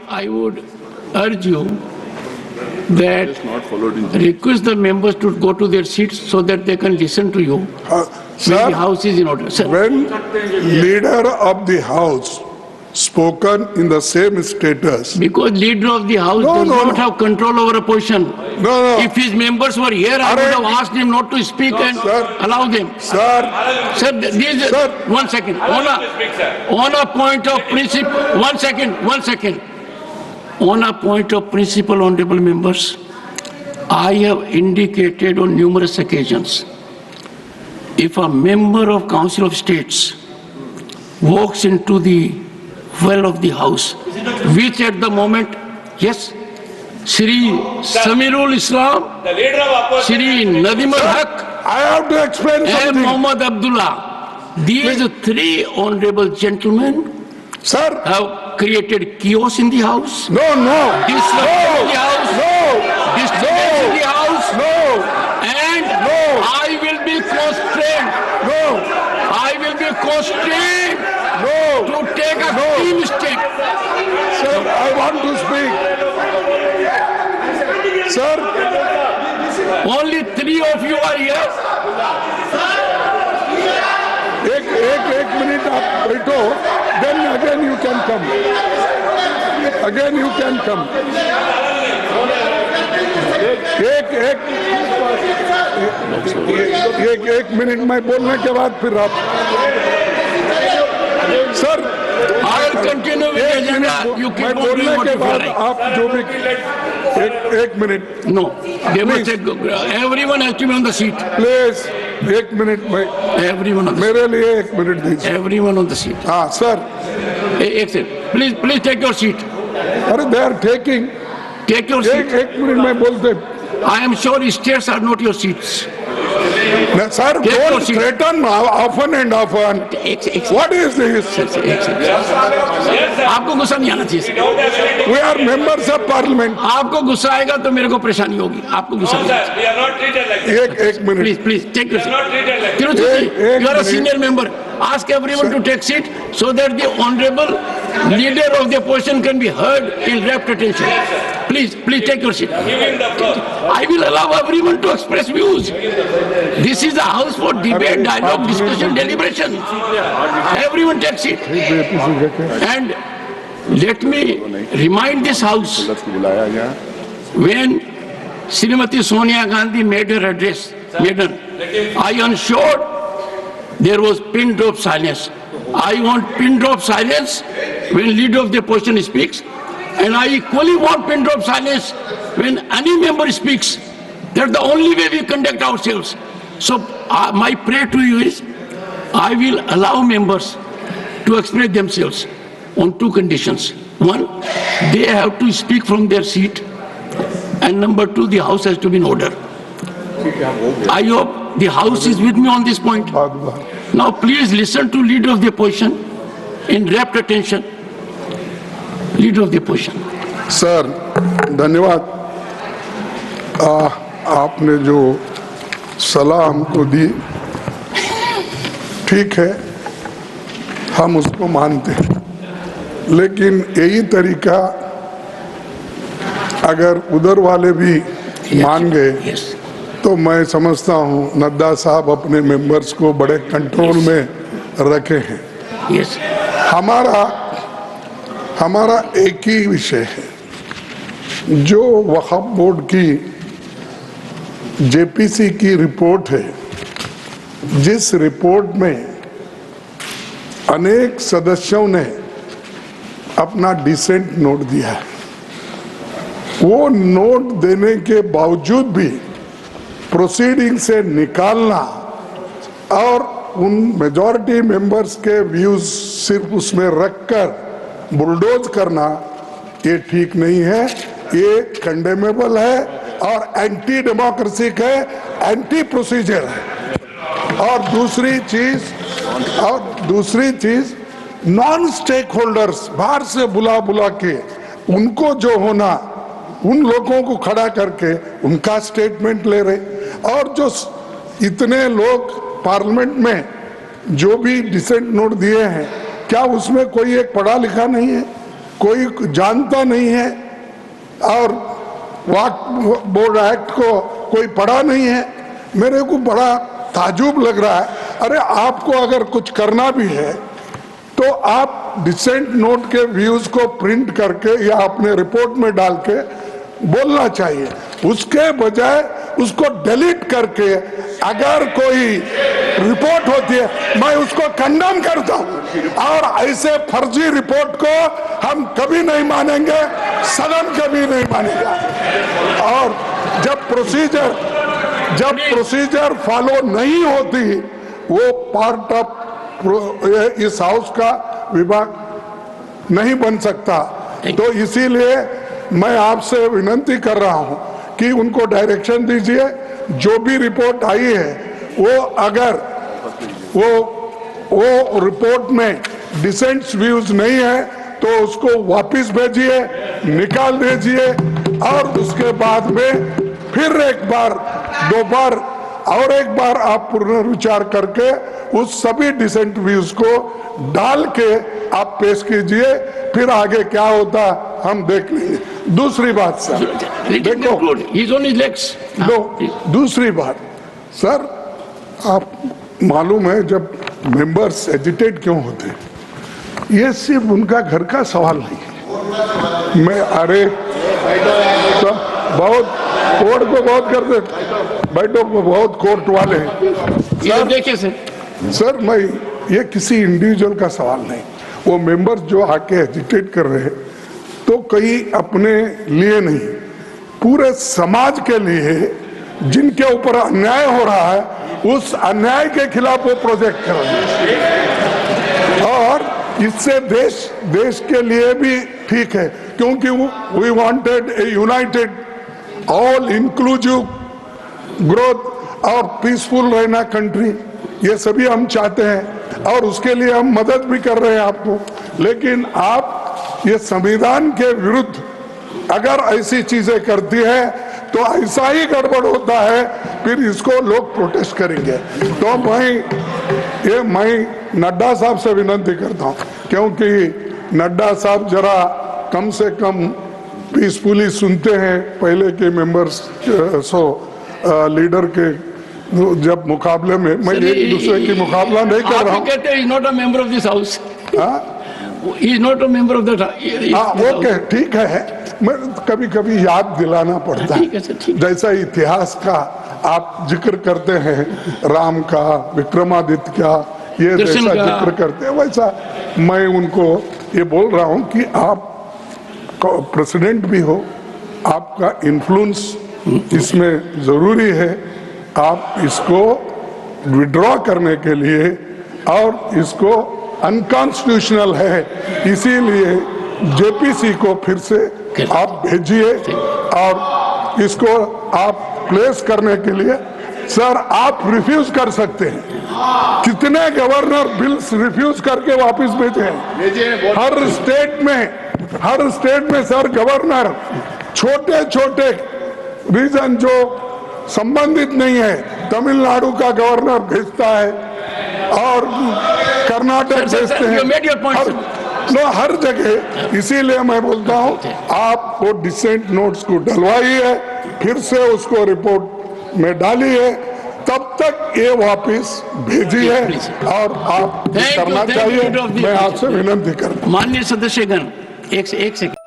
I would urge you that request the members to go to their seats so that they can listen to you. Sir, When the house is in order. Sir, when leader of the house spoken in the same status, because leader of the house No, does no, not no. have control over a position. no, If his members were here, I would have asked him not to speak and sir. allow them. sir, Sir, these, Sir. one second. On a point of principle, one second. On a point of principle, honorable members, I have indicated on numerous occasions, if a member of Council of States walks into the well of the house, which at the moment, yes, Shri Samirul Islam, The leader of opposition. Shri Nadim al-Haq, I have to explain and something. Muhammad Abdullah, these three honorable gentlemen Sir, have created chaos in the house, no, disturbance in the house, disturbance in the house, and I will be constrained. I will be constrained to take a team step. Sir, I want to speak. Sir, Only three of you are here. एक minute आप बैठो, then again you can come. Again you can come. एक minute में बोलने के बाद फिर आप sir I will continue with the agenda. You मैं keep on doing बोलने what के you feel बाद like. आप जो भी एक minute No, they must take, everyone has to be on the seat. Please एक मिनट में Everyone on the seat. मेरे लिए एक मिनट दीजिए Everyone on the seat. हाँ सर एक second. Please take your seat. अरे they are taking Take your seat. एक मिनट में बोलते I am sure stairs are not your seats. Sir Take your don't seat. Threaten often and often एक what is this आपको गुस्सा नहीं आना चाहिए। We are members of parliament आपको गुस्सा आएगा तो मेरे को परेशानी होगी। आपको गुस्सा नहीं आना We are not treated like this. एक minute Please take your seat. Not treated like this. Tiruchiti, you are a minute. senior member. Ask everyone to take seat so that the honorable leader of the opposition can be heard in rapt attention. Please take your seat. Give him the floor. I will allow everyone to express views. This is a house for debate, dialogue, discussion, deliberation. Everyone take seat. And let me remind this house, when Srimati Sonia Gandhi made her address, I ensured there was pin drop silence. I want pin drop silence when leader of the opposition speaks, and I equally want pin drop silence when any member speaks. That's the only way we conduct ourselves. So my prayer to you is, I will allow members to express themselves on two conditions. One, they have to speak from their seat, and number two, the house has to be in order. I hope the house is with me on this point. Now please listen to leader of the opposition in rapt attention. Leader of the opposition. Sir धन्यवाद आपने जो सलाह हमको दी ठीक है हम उसको मानते हैं लेकिन यही तरीका अगर उधर वाले भी मान गए Yes. तो मैं समझता हूँ नड्डा साहब अपने मेंबर्स को बड़े कंट्रोल में रखे हैं Yes. हमारा एक ही विषय है जो वक्फ बोर्ड की जेपीसी की रिपोर्ट है जिस रिपोर्ट में अनेक सदस्यों ने अपना डिसेंट नोट दिया है वो नोट देने के बावजूद भी प्रोसीडिंग से निकालना और उन मेजॉरिटी मेंबर्स के व्यूज सिर्फ उसमें रखकर बुलडोज करना ये ठीक नहीं है ये कंडेमेबल है और एंटी डेमोक्रेसिक है एंटी प्रोसीजर है और दूसरी चीज नॉन स्टेक होल्डर्स बाहर से बुला के उनको जो होना उन लोगों को खड़ा करके उनका स्टेटमेंट ले रहे और जो इतने लोग पार्लियामेंट में जो भी डिसेंट नोट दिए हैं क्या उसमें कोई एक पढ़ा लिखा नहीं है कोई जानता नहीं है और वक्फ बोर्ड एक्ट को कोई पढ़ा नहीं है। मेरे को बड़ा ताजुब लग रहा है। अरे आपको अगर कुछ करना भी है तो आप डिसेंट नोट के व्यूज को प्रिंट करके या अपने रिपोर्ट में डाल के बोलना चाहिए, उसके बजाय उसको डिलीट करके अगर कोई रिपोर्ट होती है मैं उसको कंडेम करता हूं। और ऐसे फर्जी रिपोर्ट को हम कभी नहीं मानेंगे, सदन कभी नहीं मानेगा। और जब प्रोसीजर फॉलो नहीं होती वो पार्ट ऑफ इस हाउस का विभाग नहीं बन सकता। तो इसीलिए मैं आपसे विनती कर रहा हूं कि उनको डायरेक्शन दीजिए, जो भी रिपोर्ट आई है वो अगर वो रिपोर्ट में डिसेंट व्यूज नहीं है तो उसको वापस भेजिए, निकाल दीजिए और उसके बाद में फिर एक बार दो बार और एक बार आप पुनर्विचार करके उस सभी डिसेंट व्यूज को डाल के आप पेश कीजिए, फिर आगे क्या होता हम देख लेंगे। दूसरी बात सर, दूसरी बात सर, आप मालूम है जब मेंबर्स एजिटेट क्यों होते, ये सिर्फ उनका घर का सवाल नहीं है। मैं अरे तो बहुत कोर्ट को बहुत करते, बैठो बहुत कोर्ट वाले हैं। देखिए सर मैं ये किसी इंडिविजुअल का सवाल नहीं, वो मेंबर्स जो आके एजिटेट कर रहे हैं तो कहीं अपने लिए नहीं, पूरे समाज के लिए जिनके ऊपर अन्याय हो रहा है उस अन्याय के खिलाफ वो प्रोजेक्ट कर रहे हैं। और इससे देश के लिए भी ठीक है, क्योंकि we wanted a united all inclusive growth और पीसफुल रहना कंट्री, ये सभी हम चाहते हैं और उसके लिए हम मदद भी कर रहे हैं आपको। लेकिन आप ये संविधान के विरुद्ध अगर ऐसी चीजें करती है तो ऐसा ही गड़बड़ होता है, फिर इसको लोग प्रोटेस्ट करेंगे। तो मैं नड्डा साहब से विनती करता हूं, क्योंकि नड्डा साहब जरा कम से कम पीसफुली सुनते हैं पहले के मेंबर्स लीडर के जब मुकाबले में। मैं एक दूसरे की मुकाबला नहीं कर रहा हूँ। कहते हैं not a member of this house, is not a member of the. Okay ठीक है, मैं कभी कभी याद दिलाना पड़ता है। जैसा इतिहास का आप जिक्र करते हैं, राम का, विक्रमादित्य का, ये जैसा जिक्र करते हैं, वैसा मैं उनको ये बोल रहा हूँ कि आप प्रेसिडेंट भी हो, आपका इन्फ्लुएंस इसमें जरूरी है। आप इसको विड्रॉ करने के लिए, और इसको अनकॉन्स्टिट्यूशनल है, इसीलिए जेपीसी को फिर से आप भेजिए और इसको आप प्लेस करने के लिए। सर आप रिफ्यूज कर सकते हैं, कितने गवर्नर बिल्स रिफ्यूज करके वापस भेजे हैं। हर स्टेट में सर गवर्नर छोटे छोटे रीजन जो संबंधित नहीं है, तमिलनाडु का गवर्नर भेजता है और कर्नाटक भेजते हैं, हर जगह। इसीलिए मैं बोलता हूँ आप वो डिसेंट नोट्स को डलवाइए, फिर से उसको रिपोर्ट में डालिए, तब तक ये वापस भेजिए और आप करना चाहिए। मैं आपसे विनती करता हूँ। माननीय सदस्यगण, एक सेकंड।